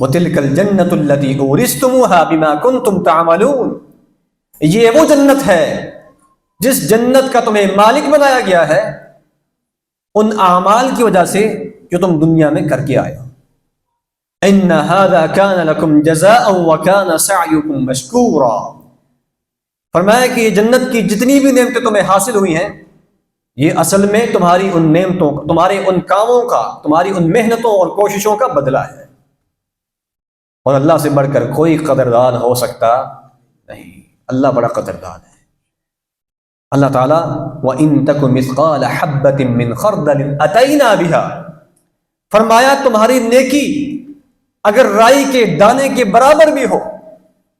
وَتِلْكَ الْجَنَّةُ الَّتِي أُورِثْتُمُوهَا بِمَا كُنْتُمْ تَعْمَلُونَ، یہ وہ جنت ہے جس جنت کا تمہیں مالک بنایا گیا ہے ان اعمال کی وجہ سے جو تم دنیا میں کر کے آئے ہو۔ إِنَّ هَذَا كَانَ لَكُمْ جَزَاءً وَكَانَ سَعْيُكُمْ مَشْكُورًا، فرمایا کہ یہ جنت کی جتنی بھی نعمتیں تمہیں حاصل ہوئی ہیں یہ اصل میں تمہاری ان نعمتوں، تمہارے ان کاموں کا، تمہاری ان محنتوں اور کوششوں کا بدلہ ہے، اور اللہ سے بڑھ کر کوئی قدردان ہو سکتا نہیں، اللہ بڑا قدردان ہے۔ اللہ تعالیٰ وَإِن تَكُ مِثْقَالَ حَبَّةٍ مِّنْ خَرْدَلٍ أَتَيْنَا بِهَا، فرمایا تمہاری نیکی اگر رائی کے دانے کے برابر بھی ہو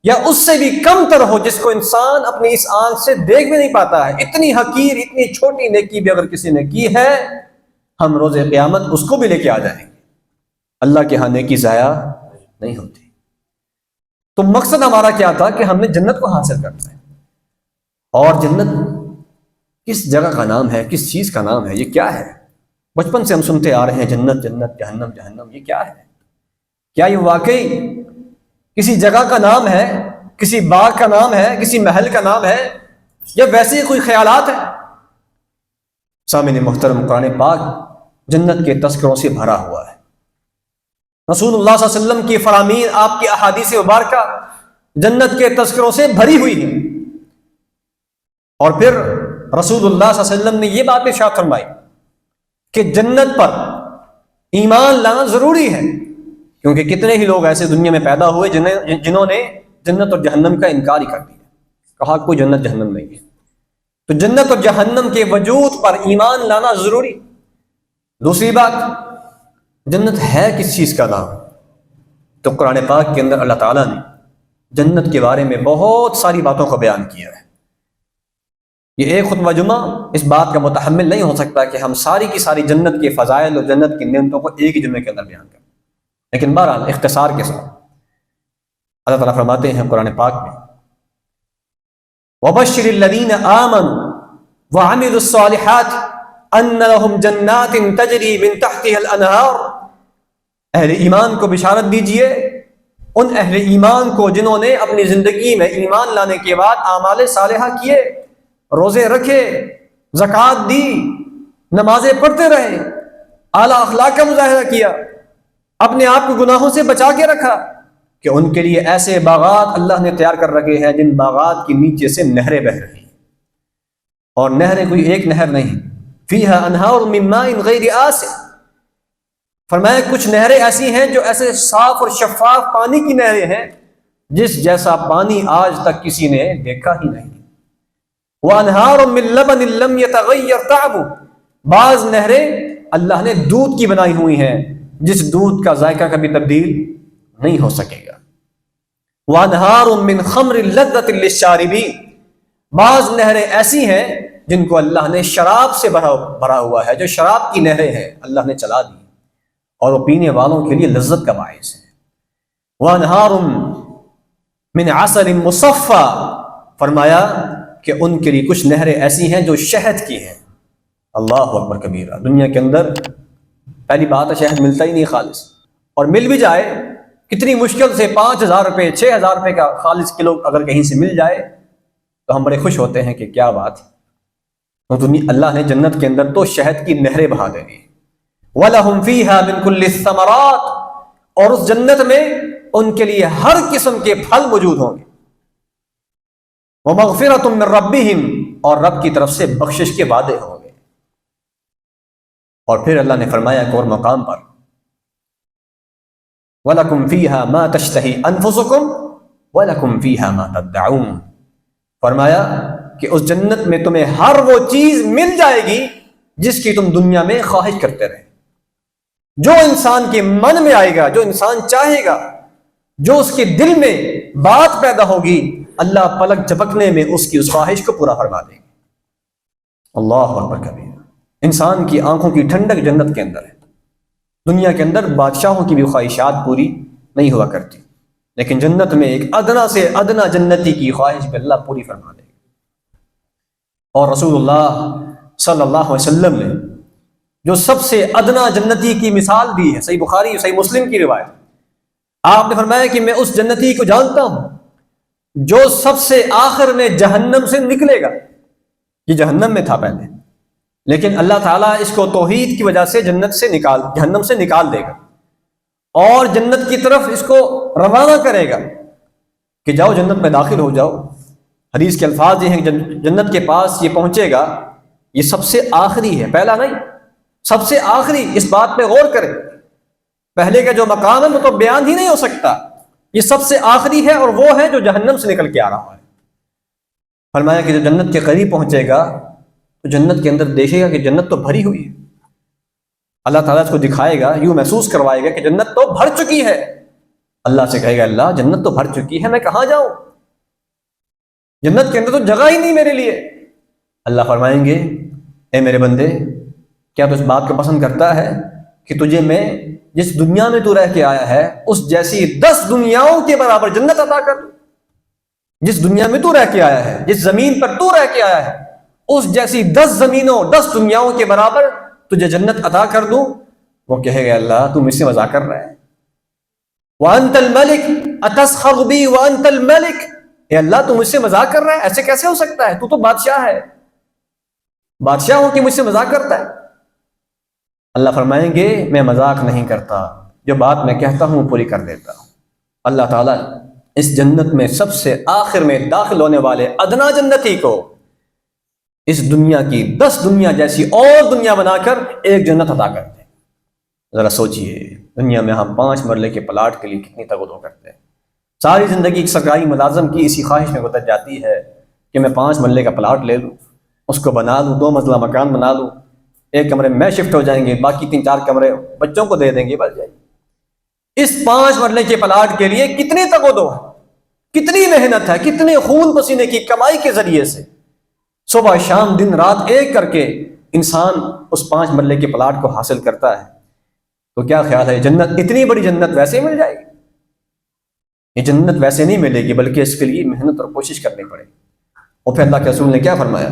یا اس سے بھی کم تر ہو، جس کو انسان اپنی اس آنکھ سے دیکھ بھی نہیں پاتا ہے، اتنی حقیر، اتنی چھوٹی نیکی بھی اگر کسی نے کی ہے، ہم روز قیامت اس کو بھی لے کے آ جائیں گے۔ اللہ کے ہاں نیکی ضائع نہیں ہوتی۔ تو مقصد ہمارا کیا تھا کہ ہم نے جنت کو حاصل کرنا ہے، اور جنت کس جگہ کا نام ہے، کس چیز کا نام ہے، یہ کیا ہے؟ بچپن سے ہم سنتے آ رہے ہیں جنت جنت، جہنم جہنم، یہ کیا ہے؟ کیا یہ واقعی کسی جگہ کا نام ہے، کسی باغ کا نام ہے، کسی محل کا نام ہے، یا ویسے ہی کوئی خیالات ہیں؟ سامعین محترم، قرآن پاک جنت کے تذکروں سے بھرا ہوا ہے۔ رسول اللہ صلی اللہ علیہ وسلم کی فرامین، آپ کی احادیث مبارکہ جنت کے تذکروں سے بھری ہوئی ہے۔ اور پھر رسول اللہ صلی اللہ علیہ وسلم نے یہ بات ارشاد فرمائی کہ جنت پر ایمان لانا ضروری ہے، کیونکہ کتنے ہی لوگ ایسے دنیا میں پیدا ہوئے جنہوں نے جنت اور جہنم کا انکار ہی کر دیا، کہا کوئی جنت جہنم نہیں ہے۔ تو جنت اور جہنم کے وجود پر ایمان لانا ضروری۔ دوسری بات، جنت ہے کس چیز کا نام؟ تو قرآن پاک کے اندر اللہ تعالیٰ نے جنت کے بارے میں بہت ساری باتوں کو بیان کیا ہے۔ یہ ایک خطبہ جمعہ اس بات کا متحمل نہیں ہو سکتا کہ ہم ساری کی ساری جنت کے فضائل اور جنت کی نعمتوں کو ایک ہی جمعے کے اندر بیان کریں، لیکن بہرحال اختصار کے ساتھ اللہ تعالیٰ فرماتے ہیں قرآن پاک میں، وَبَشِّرِ الَّذِينَ آمَنُوا وَعَمِلُوا الصَّالِحَاتِ أَنَّ لَهُمْ جَنَّاتٍ تَجْرِي مِن تَحْتِهَا الْأَنْهَارُ، اہل ایمان کو بشارت دیجئے، ان اہل ایمان کو جنہوں نے اپنی زندگی میں ایمان لانے کے بعد اعمال صالحہ کیے، روزے رکھے، زکوٰۃ دی، نمازیں پڑھتے رہے، اعلیٰ اخلاق کا مظاہرہ کیا، اپنے آپ کو گناہوں سے بچا کے رکھا، کہ ان کے لیے ایسے باغات اللہ نے تیار کر رکھے ہیں جن باغات کے نیچے سے نہریں بہہ رہی ہیں، اور نہریں کوئی ایک نہر نہیں، فیہا انہار من ماء غیر آسن، فرمایا کچھ نہریں ایسی ہیں جو ایسے صاف اور شفاف پانی کی نہریں ہیں جس جیسا پانی آج تک کسی نے دیکھا ہی نہیں۔ وَأَنْهَارٌ مِّن لَبَنٍ لَّمْ يَتَغَيَّرْ طَعْمُهُ، بعض نہریں اللہ نے دودھ کی بنائی ہوئی ہیں جس دودھ کا ذائقہ کبھی تبدیل نہیں ہو سکے گا۔ وَأَنْهَارٌ مِّن خَمْرٍ لَذَّةٍ لِّلشَّارِبِينَ، بعض نہریں ایسی ہیں جن کو اللہ نے شراب سے بھرا ہوا ہے، جو شراب کی نہریں ہیں اللہ نے چلا دی، اور وہ پینے والوں کے لیے لذت کا باعث ہے۔ وَأَنْهَارٌ مِّنْ عَسَلٍ مُّصَفًّى، فرمایا کہ ان کے لیے کچھ نہریں ایسی ہیں جو شہد کی ہیں۔ اللہ اکبر کبیرہ، دنیا کے اندر پہلی بات ہے شہد ملتا ہی نہیں خالص، اور مل بھی جائے کتنی مشکل سے 5,000 روپے 6,000 روپے کا خالص کلو اگر کہیں سے مل جائے تو ہم بڑے خوش ہوتے ہیں کہ کیا بات ہے۔ تو اللہ نے جنت کے اندر تو شہد کی نہریں بہا دینی۔ وَلَهُمْ فِيهَا مِن كُلِّ الثَّمَرَاتِ، اور اس جنت میں ان کے لیے ہر قسم کے پھل موجود ہوں گے۔ وَمَغْفِرَةٌ مِّن رَبِّهِمْ، اور رب کی طرف سے بخشش کے وعدے ہوں گے۔ اور پھر اللہ نے فرمایا ایک اور مقام پر، وَلَكُمْ فِيهَا مَا تَشْتَهِي أَنفُسُكُمْ وَلَكُمْ فِيهَا مَا تَدَّعُونَ، فرمایا کہ اس جنت میں تمہیں ہر وہ چیز مل جائے گی جس کی تم دنیا میں خواہش کرتے رہے، جو انسان کے من میں آئے گا، جو انسان چاہے گا، جو اس کے دل میں بات پیدا ہوگی، اللہ پلک جھپکنے میں اس کی اس خواہش کو پورا فرما دیں گے۔ اللہ اکبر کبیر، انسان کی آنکھوں کی ٹھنڈک جنت کے اندر ہے۔ دنیا کے اندر بادشاہوں کی بھی خواہشات پوری نہیں ہوا کرتی، لیکن جنت میں ایک ادنا سے ادنا جنتی کی خواہش بھی اللہ پوری فرما دے گا۔ اور رسول اللہ صلی اللہ علیہ وسلم نے جو سب سے ادنا جنتی کی مثال دی ہے، صحیح بخاری صحیح مسلم کی روایت، آپ نے فرمایا کہ میں اس جنتی کو جانتا ہوں جو سب سے آخر میں جہنم سے نکلے گا. یہ جہنم میں تھا پہلے، لیکن اللہ تعالیٰ اس کو توحید کی وجہ سے جہنم سے نکال دے گا اور جنت کی طرف اس کو روانہ کرے گا کہ جاؤ جنت میں داخل ہو جاؤ. حدیث کے الفاظ یہ ہیں کہ جنت کے پاس یہ پہنچے گا، یہ سب سے آخری ہے، پہلا نہیں، سب سے آخری. اس بات پہ غور کریں، پہلے کا جو مقام ہے وہ تو بیان ہی نہیں ہو سکتا. یہ سب سے آخری ہے اور وہ ہے جو جہنم سے نکل کے آ رہا ہے. فرمایا کہ جو جنت کے قریب پہنچے گا تو جنت کے اندر دیکھے گا کہ جنت تو بھری ہوئی ہے. اللہ تعالیٰ اس کو دکھائے گا، یوں محسوس کروائے گا کہ جنت تو بھر چکی ہے. اللہ سے کہے گا اللہ جنت تو بھر چکی ہے، میں کہاں جاؤں؟ جنت کے اندر تو جگہ ہی نہیں میرے لیے. اللہ فرمائیں گے اے میرے بندے، کیا تو اس بات کو پسند کرتا ہے کہ تجھے میں جس دنیا میں تو رہ کے آیا ہے اس جیسی 10 دنیاؤں کے برابر جنت عطا کر دوں؟ جس دنیا میں تو رہ کے آیا ہے، جس زمین پر تو رہ کے آیا ہے، اس جیسی 10 زمینوں 10 دنیاؤں کے برابر تجھے جنت عطا کر دوں؟ وہ کہے گا اللہ تو مجھ سے مذاق کر رہا ہے. وَأَنْتَ الْمَلِكُ أَتَسْخَرُ بِي وَأَنْتَ الْمَلِكُ، اے اللہ تو مجھ سے مذاق کر رہا ہے؟ ایسے کیسے ہو سکتا ہے؟ تو بادشاہ ہے، بادشاہ ہو کہ مجھ سے مذاق کرتا ہے؟ اللہ فرمائیں گے میں مذاق نہیں کرتا، جو بات میں کہتا ہوں پوری کر دیتا ہوں. اللہ تعالیٰ اس جنت میں سب سے آخر میں داخل ہونے والے ادنا جنتی کو اس دنیا کی 10 دنیا جیسی اور دنیا بنا کر ایک جنت عطا کرتے ہیں. ذرا سوچئے، دنیا میں ہم 5 مرلے کے پلاٹ کے لیے کتنی تگ و دو کرتے ہیں. ساری زندگی ایک سرکاری ملازم کی اسی خواہش میں گزر جاتی ہے کہ میں 5 مرلے کا پلاٹ لے لوں، اس کو بنا لوں، 2 منزلہ مکان بنا لوں، 1 کمرے میں شفٹ ہو جائیں گے، باقی 3-4 کمرے بچوں کو دے دیں گے، بس جائے. اس 5 مرلے کے پلاٹ کے لیے کتنی تگ و دو ہے، کتنی محنت ہے، کتنے خون پسینے کی کمائی کے ذریعے سے صبح شام دن رات ایک کر کے انسان اس 5 مرلے کے پلاٹ کو حاصل کرتا ہے. تو کیا خیال ہے جنت، اتنی بڑی جنت ویسے ہی مل جائے گی؟ یہ جنت ویسے نہیں ملے گی، بلکہ اس کے لیے محنت اور کوشش کرنی پڑے گی. اور پھر اللہ کے رسول نے کیا فرمایا؟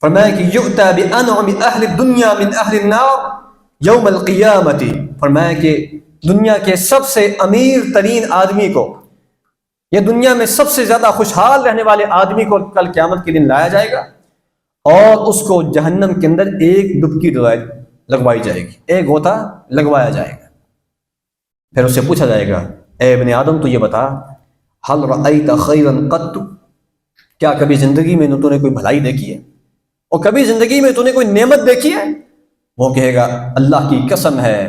فرمایا کہ یؤتی بانعم اہل الدنیا من اہل النار یوم القیامت. فرمایا کہ دنیا کے سب سے امیر ترین آدمی کو، یا دنیا میں سب سے زیادہ خوشحال رہنے والے آدمی کو کل قیامت کے دن لایا جائے گا اور اس کو جہنم کے اندر ایک ڈبکی لگوائی جائے گی، ایک غوطہ لگوایا جائے گا. پھر اس سے پوچھا جائے گا اے ابن آدم تو یہ بتا، هل رأیت خیرا قط، کیا کبھی زندگی میں تو نے کوئی بھلائی دیکھی ہے، اور کبھی زندگی میں تو نے کوئی نعمت دیکھی ہے؟ وہ کہے گا اللہ کی قسم ہے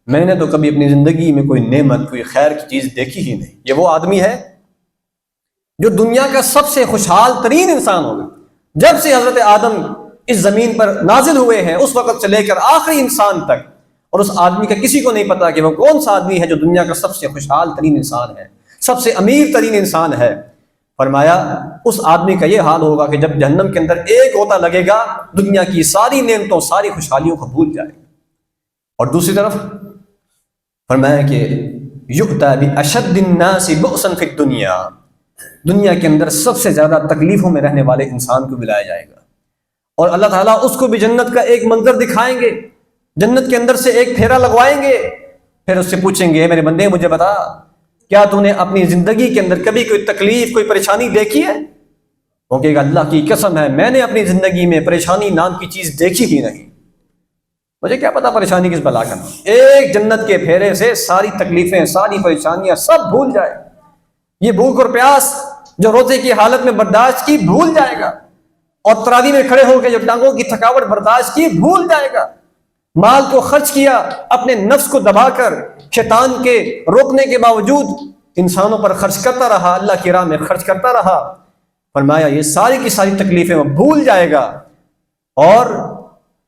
میں نے تو کبھی اپنی زندگی میں کوئی نعمت، کوئی خیر کی چیز دیکھی ہی نہیں. یہ وہ آدمی ہے جو دنیا کا سب سے خوشحال ترین انسان ہوگا. جب سے حضرت آدم اس زمین پر نازل ہوئے ہیں اس وقت سے لے کر آخری انسان تک، اور اس آدمی کا کسی کو نہیں پتا کہ وہ کون سا آدمی ہے جو دنیا کا سب سے خوشحال ترین انسان ہے، سب سے امیر ترین انسان ہے. فرمایا اس آدمی کا یہ حال ہوگا کہ جب جہنم کے اندر ایک غوطہ لگے گا دنیا کی ساری نعمتوں ساری خوشحالیوں کو بھول جائے گا. اور دوسری طرف فرمایا کہ یؤتی باشد الناس بؤسا فی الدنیا، دنیا کے اندر سب سے زیادہ تکلیفوں میں رہنے والے انسان کو ملایا جائے گا، اور اللہ تعالیٰ اس کو بھی جنت کا ایک منظر دکھائیں گے، جنت کے اندر سے ایک پھیرا لگوائیں گے. پھر اس سے پوچھیں گے میرے بندے مجھے بتا، کیا تو نے اپنی زندگی کے اندر کبھی کوئی تکلیف کوئی پریشانی دیکھی ہے؟ وہ کہے گا اللہ کی قسم ہے میں نے اپنی زندگی میں پریشانی نام کی چیز دیکھی ہی نہیں، مجھے کیا پتا پریشانی کس بلا کا نام. ایک جنت کے پھیرے سے ساری تکلیفیں ساری پریشانیاں سب بھول جائے. یہ بھوک اور پیاس جو روزے کی حالت میں برداشت کی بھول جائے گا، اور تراویح میں کھڑے ہو کے جو ٹانگوں کی تھکاوٹ برداشت کی بھول جائے گا. مال کو خرچ کیا اپنے نفس کو دبا کر، شیطان کے روکنے کے باوجود انسانوں پر خرچ کرتا رہا، اللہ کی راہ میں خرچ کرتا رہا. فرمایا یہ ساری کی ساری تکلیفیں وہ بھول جائے گا اور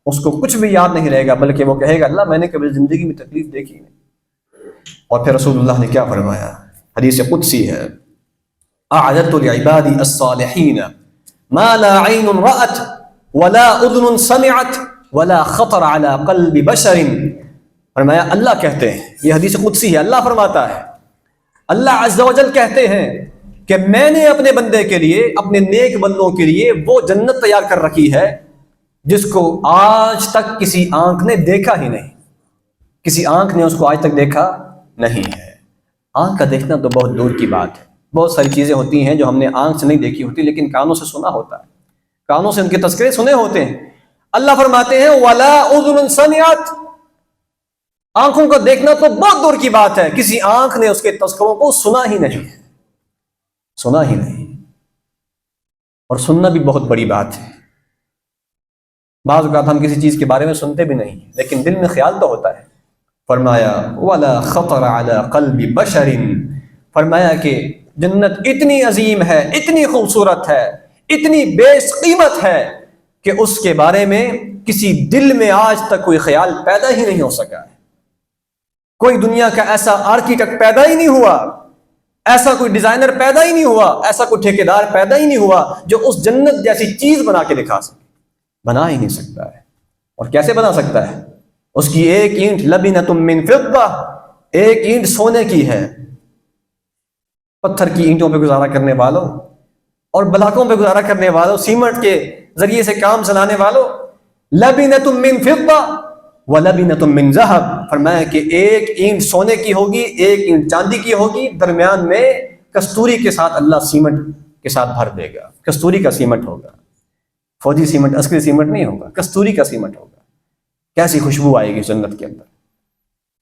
اس کو کچھ بھی یاد نہیں رہے گا، بلکہ وہ کہے گا اللہ میں نے کبھی زندگی میں تکلیف دیکھی نہیں. اور پھر رسول اللہ نے کیا فرمایا؟ حدیث قدسی ہے، اعددت لعبادی الصالحین ما لا عین رأت ولا اذن سمعت ولا خطر على قلب بشر. فرمایا اللہ کہتے ہیں، یہ حدیث قدسی ہے، اللہ فرماتا ہے، اللہ عز و جل کہتے ہیں کہ میں نے اپنے بندے کے لیے، اپنے نیک بندوں کے لیے وہ جنت تیار کر رکھی ہے جس کو آج تک کسی آنکھ نے دیکھا ہی نہیں، کسی آنکھ نے اس کو آج تک دیکھا نہیں ہے. آنکھ کا دیکھنا تو بہت دور کی بات ہے، بہت ساری چیزیں ہوتی ہیں جو ہم نے آنکھ سے نہیں دیکھی ہوتی لیکن کانوں سے سنا ہوتا ہے، کانوں سے ان کے تذکرے سنے ہوتے ہیں۔ اللہ فرماتے ہیں وَلَا أُذُنٌ سَمِعَتْ، آنکھوں کا دیکھنا تو بہت دور کی بات ہے، کسی آنکھ نے اس کے تذکروں کو سنا ہی نہیں، سنا ہی نہیں۔ اور سننا بھی بہت بڑی بات ہے، بعض اوقات ہم کسی چیز کے بارے میں سنتے بھی نہیں لیکن دل میں خیال تو ہوتا ہے۔ فرمایا وَلَا خَطَرَ عَلَى قَلْبِ بَشَرٍ، فرمایا کہ جنت اتنی عظیم ہے، اتنی خوبصورت ہے، اتنی بیش قیمت ہے کہ اس کے بارے میں کسی دل میں آج تک کوئی خیال پیدا ہی نہیں ہو سکا ہے۔ کوئی دنیا کا ایسا آرکیٹیکٹ پیدا ہی نہیں ہوا، ایسا کوئی ڈیزائنر پیدا ہی نہیں ہوا، ایسا کوئی ٹھیکیدار پیدا ہی نہیں ہوا جو اس جنت جیسی چیز بنا کے دکھا سکے، بنا ہی نہیں سکتا ہے۔ اور کیسے بنا سکتا ہے؟ اس کی ایک اینٹ لبنۃ من فضہ، ایک اینٹ سونے کی ہے۔ پتھر کی اینٹوں پہ گزارا کرنے والوں اور بلاکوں پہ گزارا کرنے والوں، سیمنٹ کے ذریعے سے کام چلانے والوں، لبنۃ من فضہ ولبنۃ من ذہب، فرمایا کہ ایک اینٹ سونے کی ہوگی، ایک اینٹ چاندی کی ہوگی، درمیان میں کستوری کے ساتھ اللہ سیمنٹ کے ساتھ بھر دے گا، کستوری کا سیمنٹ ہوگا، فوجی سیمنٹ، عسکری سیمنٹ نہیں ہوگا، کستوری کا سیمنٹ ہوگا۔ کیسی خوشبو آئے گی جنت کے اندر۔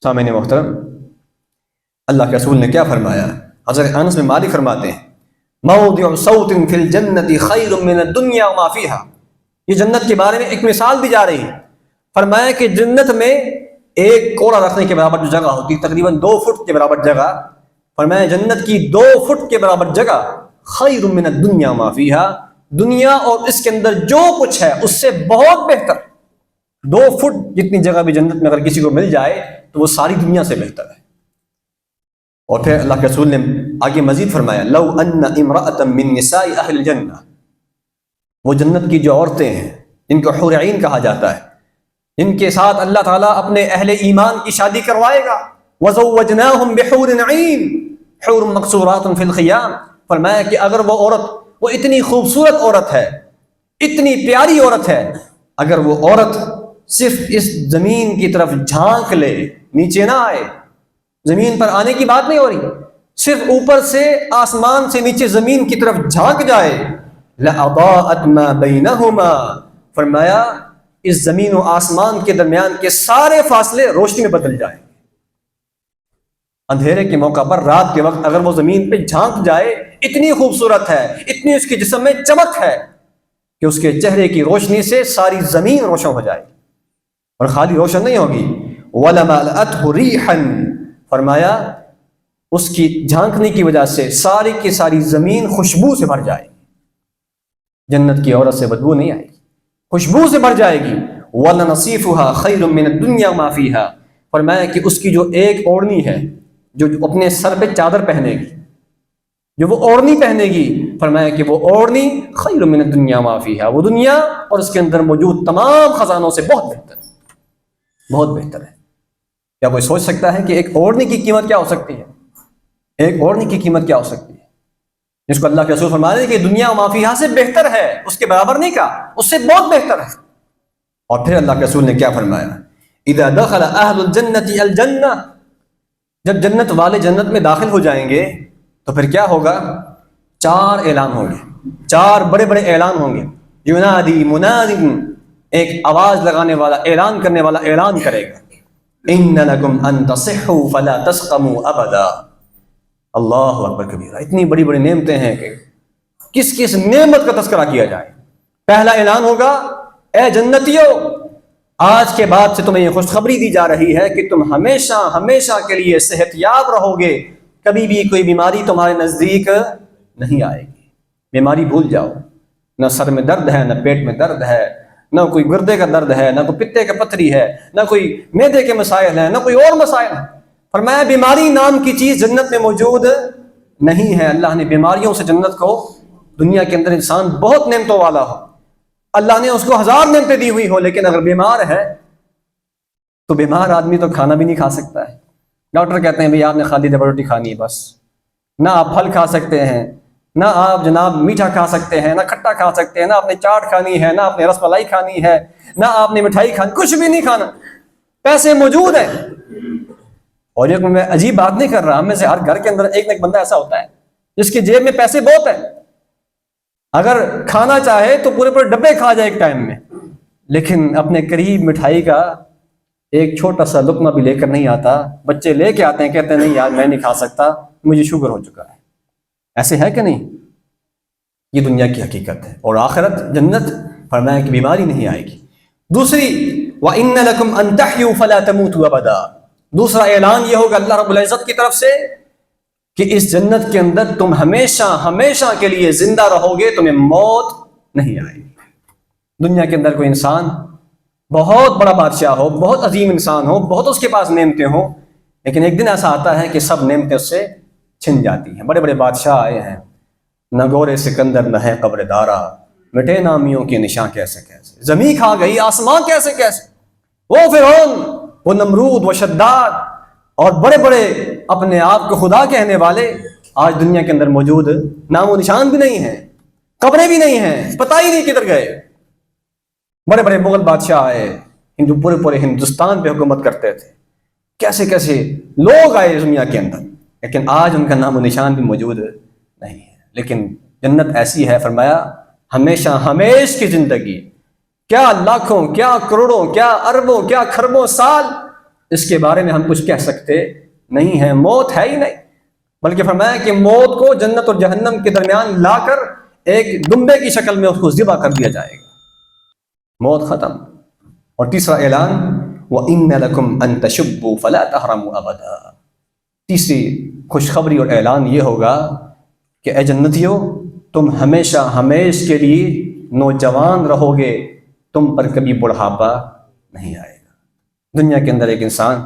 سامعین محترم، اللہ کے رسول نے کیا فرمایا؟ حضرت انس بن مالک فرماتے ہیں موضع صوت فی الجنت خیر من الدنیا وما فیہا، یہ جنت کے بارے میں ایک مثال دی جا رہی ہے۔ فرمایا کہ جنت میں ایک کوڑا رکھنے کے برابر جو جگہ ہوتی، تقریباً 2 فٹ کے برابر جگہ، فرمایا جنت کی 2 فٹ کے برابر جگہ خیر من الدنیا وما فیہا، دنیا اور اس کے اندر جو کچھ ہے اس سے بہت بہتر۔ 2 فٹ جتنی جگہ بھی جنت میں اگر کسی کو مل جائے تو وہ ساری دنیا سے بہتر ہے۔ اور پھر اللہ کے رسول نے آگے مزید فرمایا لو ان امرأة من نساء اہل الجنہ، وہ جنت کی جو عورتیں ہیں جن کو حور عین کہا جاتا ہے، جن کے ساتھ اللہ تعالیٰ اپنے اہل ایمان کی شادی کروائے گا، وزوجناہم بحور عین، حور مقصورات فی الخیام، فرمایا کہ اگر وہ عورت، وہ اتنی خوبصورت عورت ہے، اتنی پیاری عورت ہے، اگر وہ عورت صرف اس زمین کی طرف جھانک لے، نیچے نہ آئے، زمین پر آنے کی بات نہیں ہو رہی، صرف اوپر سے آسمان سے نیچے زمین کی طرف جھانک جائے، لَأَضَاءَتْ مَا بَيْنَهُمَا، فرمایا اس زمین و آسمان کے درمیان کے سارے فاصلے روشنی میں بدل جائیں۔ اندھیرے کے موقع پر رات کے وقت اگر وہ زمین پہ جھانک جائے، اتنی خوبصورت ہے، اتنی اس کے جسم میں چمک ہے کہ اس کے چہرے کی روشنی سے ساری زمین روشن ہو جائے، اور خالی روشن نہیں ہوگی، وَلَمَلَأَتْهُ رِيحًا، فرمایا اس کی جھانکنے کی وجہ سے ساری کی ساری زمین خوشبو سے بھر جائے گی۔ جنت کی عورت سے بدبو نہیں آئے گی، خوشبو سے بھر جائے گی۔ وَلَنَصِيفُهَا خَيْرٌ مِّنَ الدُّنْيَا وَمَا فِيهَا، فرمایا کہ اس کی جو ایک اوڑھنی ہے، جو اپنے سر پہ چادر پہنے گی، جو وہ اوڑھنی پہنے گی، فرمایا کہ وہ اوڑھنی خیر من الدنیا وما فیہا، وہ دنیا اور اس کے اندر موجود تمام خزانوں سے بہت بہتر ہے، بہت بہتر ہے۔ کیا کوئی سوچ سکتا ہے کہ ایک اوڑھنی کی قیمت کیا ہو سکتی ہے؟ ایک اوڑھنی کی قیمت کیا ہو سکتی ہے جس کو اللہ کے رسول فرما رہے ہیں کہ دنیا وما فیہا سے بہتر ہے، اس کے برابر نہیں کہا، اس سے بہت بہتر ہے۔ اور پھر اللہ کے رسول نے کیا فرمایا؟ اذا دخل اہل الجنت الجنہ، جب جنت والے جنت میں داخل ہو جائیں گے تو پھر کیا ہوگا؟ 4 اعلان ہوں گے، 4 بڑے بڑے اعلان ہوں گے۔ ینادی مناد، ایک آواز لگانے والا، اعلان کرنے والا اعلان کرے گا، ان لکم ان تصحوا فلا تسقموا ابدا۔ اللہ اکبر کبیرہ، اتنی بڑی بڑی نعمتیں ہیں کہ کس کس نعمت کا تذکرہ کیا جائے۔ پہلا اعلان ہوگا، اے جنتیو، آج کے بعد سے تمہیں یہ خوشخبری دی جا رہی ہے کہ تم ہمیشہ ہمیشہ کے لیے صحت یاب رہو گے، کبھی بھی کوئی بیماری تمہارے نزدیک نہیں آئے گی۔ بیماری بھول جاؤ، نہ سر میں درد ہے، نہ پیٹ میں درد ہے، نہ کوئی گردے کا درد ہے، نہ کوئی پتے کا پتھری ہے، نہ کوئی معدے کے مسائل ہیں، نہ کوئی اور مسائل ہیں۔ فرمایا بیماری نام کی چیز جنت میں موجود نہیں ہے۔ اللہ نے بیماریوں سے جنت کو، دنیا کے اندر انسان بہت نعمتوں والا ہو، اللہ نے اس کو 1000 نعمتیں دی ہوئی ہو، لیکن اگر بیمار ہے تو بیمار آدمی تو کھانا بھی نہیں کھا سکتا ہے۔ ڈاکٹر کہتے ہیں بھئی آپ نے خالی ڈبل روٹی کھانی ہے بس، نہ آپ پھل کھا سکتے ہیں، نہ آپ جناب میٹھا کھا سکتے ہیں، نہ کھٹا کھا سکتے ہیں، نہ آپ نے چاٹ کھانی ہے، نہ آپ نے رس ملائی کھانی ہے، نہ آپ نے مٹھائی کھانی، کچھ بھی نہیں کھانا، پیسے موجود ہیں اور یہ میں عجیب بات نہیں کر رہا، ہم میں سے ہر گھر کے اندر ایک نہ ایک بندہ ایسا ہوتا ہے جس کی جیب میں پیسے بہت ہیں، اگر کھانا چاہے تو پورے پورے ڈبے کھا جائے ایک ٹائم میں، لیکن اپنے قریب مٹھائی کا ایک چھوٹا سا لقمہ بھی لے کر نہیں آتا۔ بچے لے کے آتے ہیں، کہتے ہیں نہیں یار میں نہیں کھا سکتا، مجھے شوگر ہو چکا ہے۔ ایسے ہے کہ نہیں؟ یہ دنیا کی حقیقت ہے۔ اور آخرت جنت، فرمایا کہ بیماری نہیں آئے گی۔ دوسری وَإِنَّ لَكُمْ أَن تَحْيُوا فَلَا تَمُوتُوا أَبَدًا، دوسرا اعلان یہ ہوگا اللہ رب العزت کی طرف سے کہ اس جنت کے اندر تم ہمیشہ ہمیشہ کے لیے زندہ رہو گے، تمہیں موت نہیں آئے گی۔ دنیا کے اندر کوئی انسان بہت بڑا بادشاہ ہو، بہت عظیم انسان ہو، بہت اس کے پاس نعمتیں ہوں، لیکن ایک دن ایسا آتا ہے کہ سب نعمتیں اس سے چھن جاتی ہیں۔ بڑے بڑے بادشاہ آئے ہیں، نہ گورے سکندر نہ ہے قبر دارا، مٹے نامیوں کے نشاں کیسے کیسے، زمین کھا گئی آسمان کیسے کیسے، وہ فرعون، وہ نمرود، وہ شداد اور بڑے بڑے اپنے آپ کو خدا کہنے والے آج دنیا کے اندر موجود نام و نشان بھی نہیں ہیں، قبریں بھی نہیں ہیں، پتہ ہی نہیں کدھر گئے۔ بڑے بڑے مغل بادشاہ آئے، پورے پورے ہندوستان پہ حکومت کرتے تھے، کیسے کیسے لوگ آئے دنیا کے اندر، لیکن آج ان کا نام و نشان بھی موجود نہیں ہے۔ لیکن جنت ایسی ہے، فرمایا ہمیشہ ہمیش کی زندگی، کیا لاکھوں، کیا کروڑوں، کیا اربوں، کیا کھربوں سال، اس کے بارے میں ہم کچھ کہہ سکتے نہیں ہیں۔ موت ہے ہی نہیں، بلکہ فرمایا کہ موت کو جنت اور جہنم کے درمیان لا کر ایک دمبے کی شکل میں اس کو ذبح کر دیا جائے گا، موت ختم۔ اور تیسرا اعلان وَإِنَّ لَكُمْ أَن تَشُبُّوا فَلَا تَحْرَمُوا أَبَدًا، تیسری خوشخبری اور اعلان یہ ہوگا کہ اے جنتیوں، تم ہمیشہ ہمیش کے لیے نوجوان رہو گے، تم پر کبھی بڑھاپا نہیں آئے گا۔ دنیا کے اندر ایک انسان،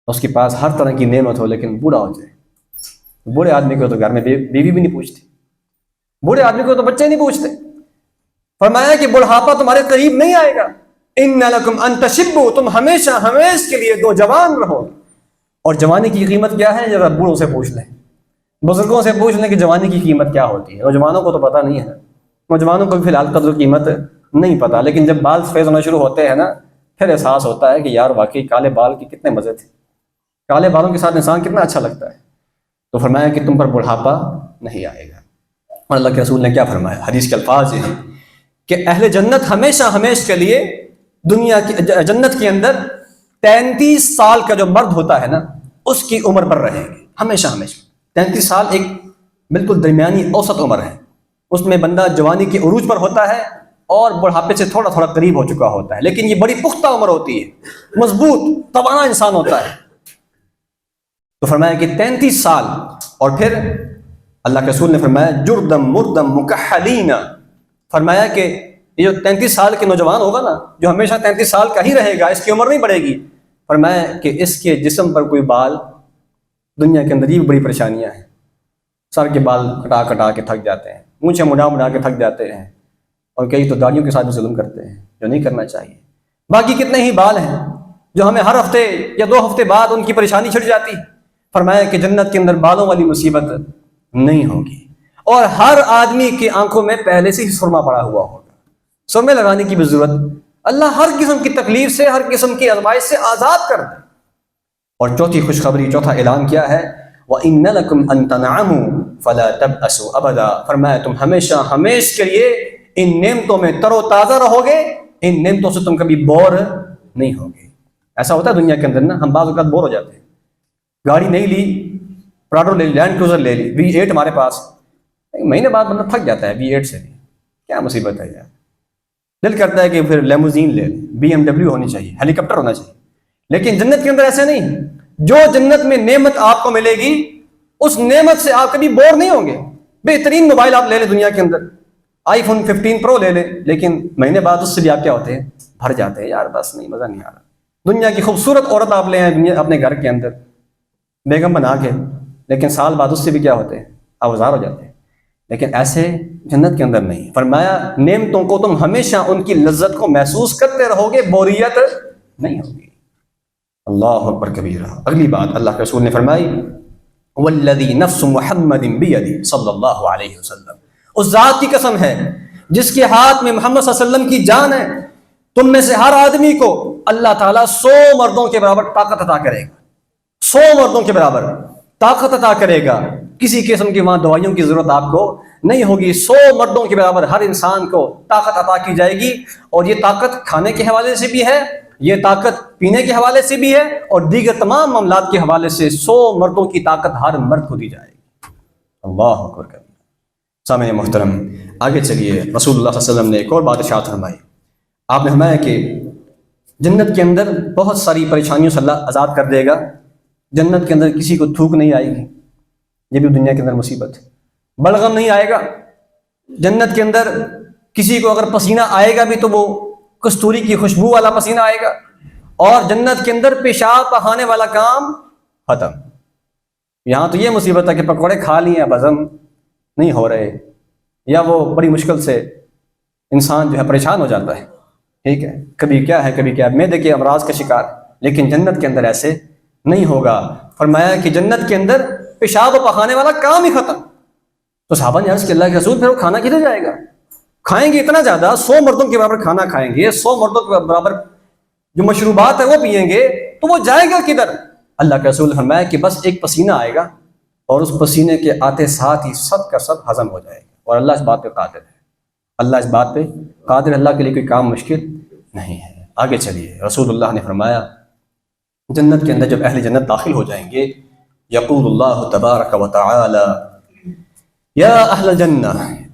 اس کے پاس ہر طرح کی نعمت ہو لیکن بوڑھا ہو جائے، بوڑھے آدمی کو تو گھر میں بیوی بھی نہیں پوچھتی، بوڑھے آدمی کو تو بچے نہیں پوچھتے۔ فرمایا کہ بڑھاپا تمہارے قریب نہیں آئے گا، ان لکم ان تشبوا، تم ہمیشہ ہمیش کے لیے نوجوان رہو۔ اور جوانی کی قیمت کیا ہے، ذرا بوڑھوں سے پوچھ لیں، بزرگوں سے پوچھ لیں کہ جوانی کی قیمت کیا ہوتی ہے۔ نوجوانوں کو تو پتہ نہیں ہے، نوجوانوں کو بھی فی الحال قدر قیمت نہیں پتہ، لیکن جب بال سفید ہونا شروع ہوتے ہیں نا، پھر احساس ہوتا ہے کہ یار واقعی کالے بال کی کتنے مزے تھے، کالے بالوں کے ساتھ انسان کتنا اچھا لگتا ہے۔ تو فرمایا کہ تم پر بڑھاپا نہیں آئے گا۔ اور اللہ کے رسول نے کیا فرمایا، حدیث کے الفاظ یہ ہیں کہ اہل جنت ہمیشہ ہمیش کے لیے دنیا کی جنت کے اندر 33 سال کا جو مرد ہوتا ہے نا، اس کی عمر پر رہیں گے ہمیشہ ہمیشہ۔ 33 سال ایک بالکل درمیانی اوسط عمر ہے، اس میں بندہ جوانی کے عروج پر ہوتا ہے اور بڑھاپے سے تھوڑا تھوڑا قریب ہو چکا ہوتا ہے، لیکن یہ بڑی پختہ عمر ہوتی ہے، مضبوط توانا انسان ہوتا ہے۔ تو فرمایا کہ 33 سال، اور پھر اللہ کے رسول نے فرمایا جردم مردم مکحلین، فرمایا کہ یہ جو 33 سال کے نوجوان ہوگا نا، جو ہمیشہ 33 سال کا ہی رہے گا، اس کی عمر نہیں بڑھے گی، فرمایا کہ اس کے جسم پر کوئی بال، دنیا کے اندر یہ بھی بڑی پریشانیاں ہیں، سر کے بال کٹا کٹا کے تھک جاتے ہیں، مونچھیں مڑا مڑا کے تھک جاتے ہیں، اور کئی تو داڑھیوں کے ساتھ بھی ظلم کرتے ہیں جو نہیں کرنا چاہیے۔ باقی کتنے ہی بال ہیں جو ہمیں ہر ہفتے یا 2 ہفتے بعد ان کی پریشانی چھڑ جاتی۔ فرمایا کہ جنت کے اندر بالوں والی مصیبت نہیں ہوگی، اور ہر آدمی کی آنکھوں میں پہلے سے ہی سرما پڑا ہوا ہوگا، سرمے لگانے کی بھی ضرورت، اللہ ہر قسم کی تکلیف سے، ہر قسم کی آزمائش سے آزاد کر دے۔ اور چوتھی خوشخبری، چوتھا اعلان کیا ہے، وَإِنَّ لَكُمْ أَن تَنْعَمُوا فَلَا تَبْأَسُوا أَبَدًا، فرمایا تم ہمیشہ ہمیش کے لیے ان نعمتوں میں تر و تازہ رہو گے، ان نعمتوں سے تم کبھی بور نہیں ہوگے۔ ایسا ہوتا ہے دنیا کے اندر نا، ہم بعض اوقات بور ہو جاتے ہیں، گاڑی نہیں لی، پراڈو لے لی، لینڈ کروزر لے لی، V8 ہمارے پاس، مہینے بعد بندہ تھک جاتا ہے V8 سے بھی، کیا مصیبت ہے یار۔ دل کرتا ہے کہ پھر لیموزین لے لیں، BMW ہونی چاہیے، ہیلی کاپٹر ہونا چاہیے، لیکن جنت کے اندر ایسے نہیں۔ جو جنت میں نعمت آپ کو ملے گی، اس نعمت سے آپ کبھی بور نہیں ہوں گے۔ بہترین موبائل آپ لے لیں دنیا کے اندر، iPhone 15 Pro لے لیں، لیکن مہینے بعد اس سے بھی آپ کیا ہوتے ہیں، بھر جاتے ہیں، یار بس نہیں، مزہ نہیں آ رہا۔ دنیا کی خوبصورت عورت آپ لے آئیں اپنے گھر کے اندر بیگم بنا کے، لیکن سال بعد اس سے بھی کیا ہوتے ہیں، آوازار ہو جاتے ہیں۔ لیکن ایسے جنت کے اندر نہیں، فرمایا نعمتوں کو تم ہمیشہ ان کی لذت کو محسوس کرتے رہو گے، بوریت نہیں ہوگی۔ اللہ اکبر کبیرہ۔ اگلی بات اللہ کے رسول نے فرمائی والذی نفس محمد بیدی صلی اللہ علیہ وسلم، اس ذات کی قسم ہے جس کے ہاتھ میں محمد صلی اللہ علیہ وسلم کی جان ہے، تم میں سے ہر آدمی کو اللہ تعالیٰ 100 مردوں کے برابر طاقت عطا کرے گا۔ 100 مردوں کے برابر طاقت عطا کرے گا. کسی قسم کی وہاں دوائیوں کی ضرورت آپ کو نہیں ہوگی. 100 مردوں کے برابر ہر انسان کو طاقت عطا کی جائے گی. اور یہ طاقت کھانے کے حوالے سے بھی ہے, یہ طاقت پینے کے حوالے سے بھی ہے, اور دیگر تمام معاملات کے حوالے سے 100 مردوں کی طاقت ہر مرد کو دی جائے گی. اللہ اکبر. سامعین محترم, آگے چلیے. رسول اللہ صلی اللہ علیہ وسلم نے ایک اور بات ارشاد فرمائی. آپ نے فرمایا کہ جنت کے اندر بہت ساری پریشانیوں سے اللہ آزاد کر دے گا. جنت کے اندر کسی کو تھوک نہیں آئے گی, یہ بھی دنیا کے اندر مصیبت ہے. بلغم نہیں آئے گا. جنت کے اندر کسی کو اگر پسینہ آئے گا بھی تو وہ کستوری کی خوشبو والا پسینہ آئے گا. اور جنت کے اندر پیشاب بہانے والا کام ختم. یہاں تو یہ مصیبت ہے کہ پکوڑے کھا لیے اب ہضم نہیں ہو رہے, یا وہ بڑی مشکل سے انسان جو ہے پریشان ہو جاتا ہے. ٹھیک ہے, کبھی کیا ہے کبھی کیا, معدے کے امراض کا شکار. لیکن جنت کے اندر ایسے نہیں ہوگا. فرمایا کہ جنت کے اندر پیشاب بہانے والا کام ہی ختم. تو صحابہ نے عرض کہ اللہ کے رسول پھر وہ کھانا کدھر جائے گا؟ کھائیں گے اتنا زیادہ, 100 مردوں کے برابر کھانا کھائیں گے, 100 مردوں کے برابر جو مشروبات ہے وہ پئیں گے, تو وہ جائے گا کدھر؟ اللہ کے رسول نے فرمایا کہ بس ایک پسینہ آئے گا, اور اس پسینے کے آتے ساتھ ہی سب کا سب ہضم ہو جائے گا. اور اللہ اس بات پہ قادر ہے. اللہ اس بات پہ قادر. اللہ کے لیے کوئی کام مشکل نہیں ہے. آگے چلیے. رسول اللہ نے فرمایا جنت کے اندر جب اہل جنت داخل ہو جائیں گے, یقول اللہ تبارک و تعالی یا اہل الجنہ,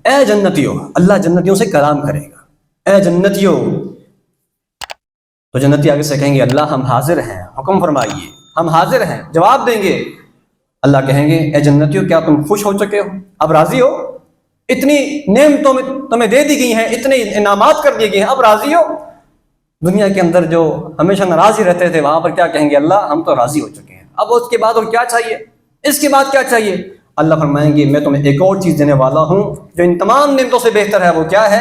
اے جنتیوں. اللہ جنتیوں سے کلام کرے گا, اے جنتیوں. تو جنتی آگے سے کہیں گے اللہ ہم حاضر ہیں, حکم فرمائیے, ہم حاضر ہیں, جواب دیں گے. اللہ کہیں گے اے جنتیوں کیا تم خوش ہو چکے ہو, اب راضی ہو؟ اتنی نعمتوں میں تمہیں دے دی گئی ہیں, اتنے انعامات کر دیے گئے ہیں, اب راضی ہو؟ دنیا کے اندر جو ہمیشہ ناراض ہی رہتے تھے, وہاں پر کیا کہیں گے اللہ ہم تو راضی ہو چکے ہیں, اب اس کے بعد اور کیا چاہیے, اس کے بعد کیا چاہیے؟ اللہ فرمائیں گے میں تمہیں ایک اور چیز دینے والا ہوں جو ان تمام نعمتوں سے بہتر ہے. وہ کیا ہے؟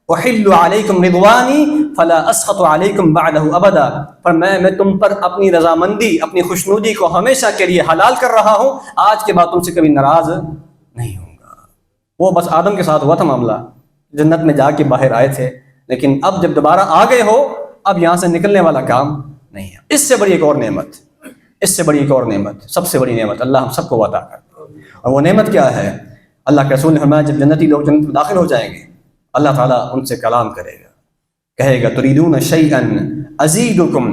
احل علیکم رضوانی فلا اسخط علیکم بعدہ ابدا. فرمایا میں تم پر اپنی رضامندی, اپنی خوشنودی کو ہمیشہ کے لیے حلال کر رہا ہوں, آج کے بعد تم سے کبھی ناراض نہیں ہوں گا. وہ بس آدم کے ساتھ ہوا تھا معاملہ, جنت میں جا کے باہر آئے تھے, لیکن اب جب دوبارہ آ گئے ہو, اب یہاں سے نکلنے والا کام نہیں ہے. اس سے بڑی ایک اور نعمت, اس سے بڑی ایک اور نعمت, سب سے بڑی نعمت اللہ ہم سب کو عطا کرے. اور وہ نعمت کیا ہے؟ اللہ کے رسول نے فرمایا جب جنتی لوگ جنت میں داخل ہو جائیں گے, اللہ تعالیٰ ان سے کلام کرے گا, کہے گا تریدون شیئا ازیدکم.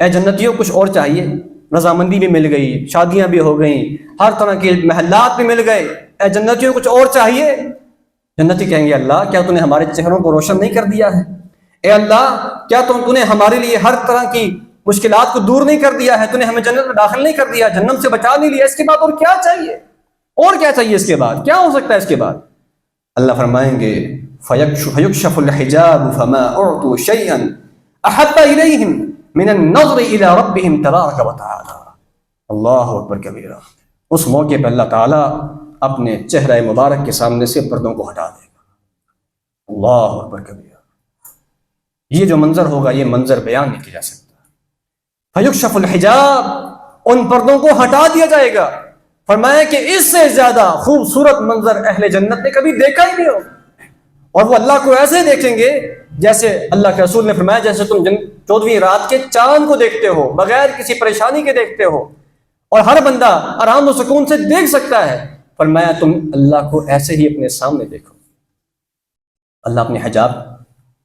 اے جنتیوں کچھ اور چاہیے؟ رضامندی بھی مل گئی, شادیاں بھی ہو گئیں, ہر طرح کے محلات بھی مل گئے, اے جنتیوں کچھ اور چاہیے؟ جنتی کہیں گے اللہ کیا تو نے ہمارے چہروں کو روشن نہیں کر دیا ہے؟ اے اللہ کیا تو نے ہمارے لیے ہر طرح کی مشکلات کو دور نہیں کر دیا ہے؟ تو نے ہمیں جنت میں داخل نہیں کر دیا, جہنم سے بچا نہیں لیا, اس کے بعد اور کیا چاہیے؟ اور کیا چاہیے اس کے بعد؟ کیا ہو سکتا ہے اس کے بعد؟ اللہ فرمائیں گے فیکشف الحجاب فما اعطوا شیئا احب الیہم من النظر الی ربہم تبارک و تعالی. اللہ اکبر کبیرہ. اس موقع پہ اللہ تعالیٰ اپنے چہرہ مبارک کے سامنے سے پردوں کو ہٹا دے گا. اللہ اکبر کبیرہ. یہ جو منظر ہوگا یہ منظر بیان نہیں کیا جا سکتا. فیکشف الحجاب, ان پردوں کو ہٹا دیا جائے گا. فرمایا کہ اس سے زیادہ خوبصورت منظر اہل جنت نے کبھی دیکھا ہی نہیں ہو, اور وہ اللہ کو ایسے دیکھیں گے جیسے اللہ کے رسول نے فرمایا جیسے تم 14ویں رات کے چاند کو دیکھتے ہو, بغیر کسی پریشانی کے دیکھتے ہو, اور ہر بندہ آرام و سکون سے دیکھ سکتا ہے. فرمایا تم اللہ کو ایسے ہی اپنے سامنے دیکھو. اللہ اپنے حجاب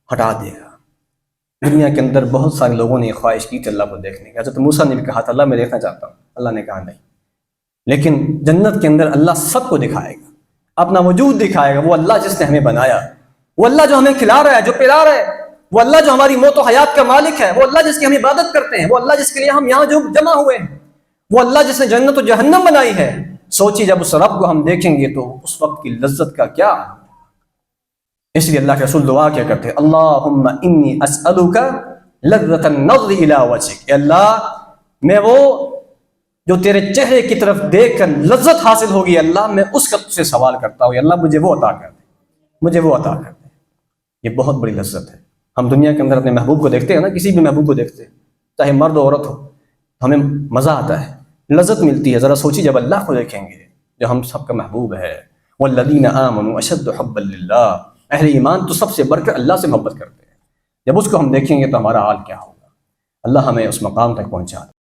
ہٹا دے گا. دنیا کے اندر بہت سارے لوگوں نے خواہش کی تھی اللہ کو دیکھنے کی. حضرت موسیٰ نے بھی کہا تھا اللہ میں دیکھنا چاہتا ہوں, اللہ نے کہا نہیں. لیکن جنت کے اندر اللہ سب کو دکھائے گا, اپنا وجود دکھائے گا. وہ اللہ جس نے ہمیں بنایا, وہ اللہ جو ہمیں کھلا رہا ہے, جو پلا رہا ہے, وہ اللہ جو ہماری موت و حیات کا مالک ہے, وہ اللہ جس کی ہم عبادت کرتے ہیں, وہ اللہ جس کے لیے ہم یہاں جو جمع ہوئے ہیں, وہ اللہ جس نے جنت و جہنم بنائی ہے. سوچی جب اس رب کو ہم دیکھیں گے تو اس وقت کی لذت کا کیا. اس لیے اللہ کے رسول دعا کیا کرتے ہیں اللہم انی اسألک لذت النظر الی وجہک. اے اللہ میں وہ جو تیرے چہرے کی طرف دیکھ کر لذت حاصل ہوگی, اللہ میں اس کا تجھ سے سوال کرتا ہوں, اللہ مجھے وہ عطا کر دے, مجھے وہ عطا کر دے. یہ بہت بڑی لذت ہے. ہم دنیا کے اندر اپنے محبوب کو دیکھتے ہیں نا, کسی بھی محبوب کو دیکھتے ہیں, چاہے مرد و عورت ہو, ہمیں مزہ آتا ہے, لذت ملتی ہے. ذرا سوچی جب اللہ کو دیکھیں گے جو ہم سب کا محبوب ہے, والذین آمنوا اشد حبا للہ, اہل ایمان تو سب سے بڑھ کر اللہ سے محبت کرتے ہیں. جب اس کو ہم دیکھیں گے تو ہمارا حال کیا ہوگا. اللہ ہمیں اس مقام تک پہنچا دے.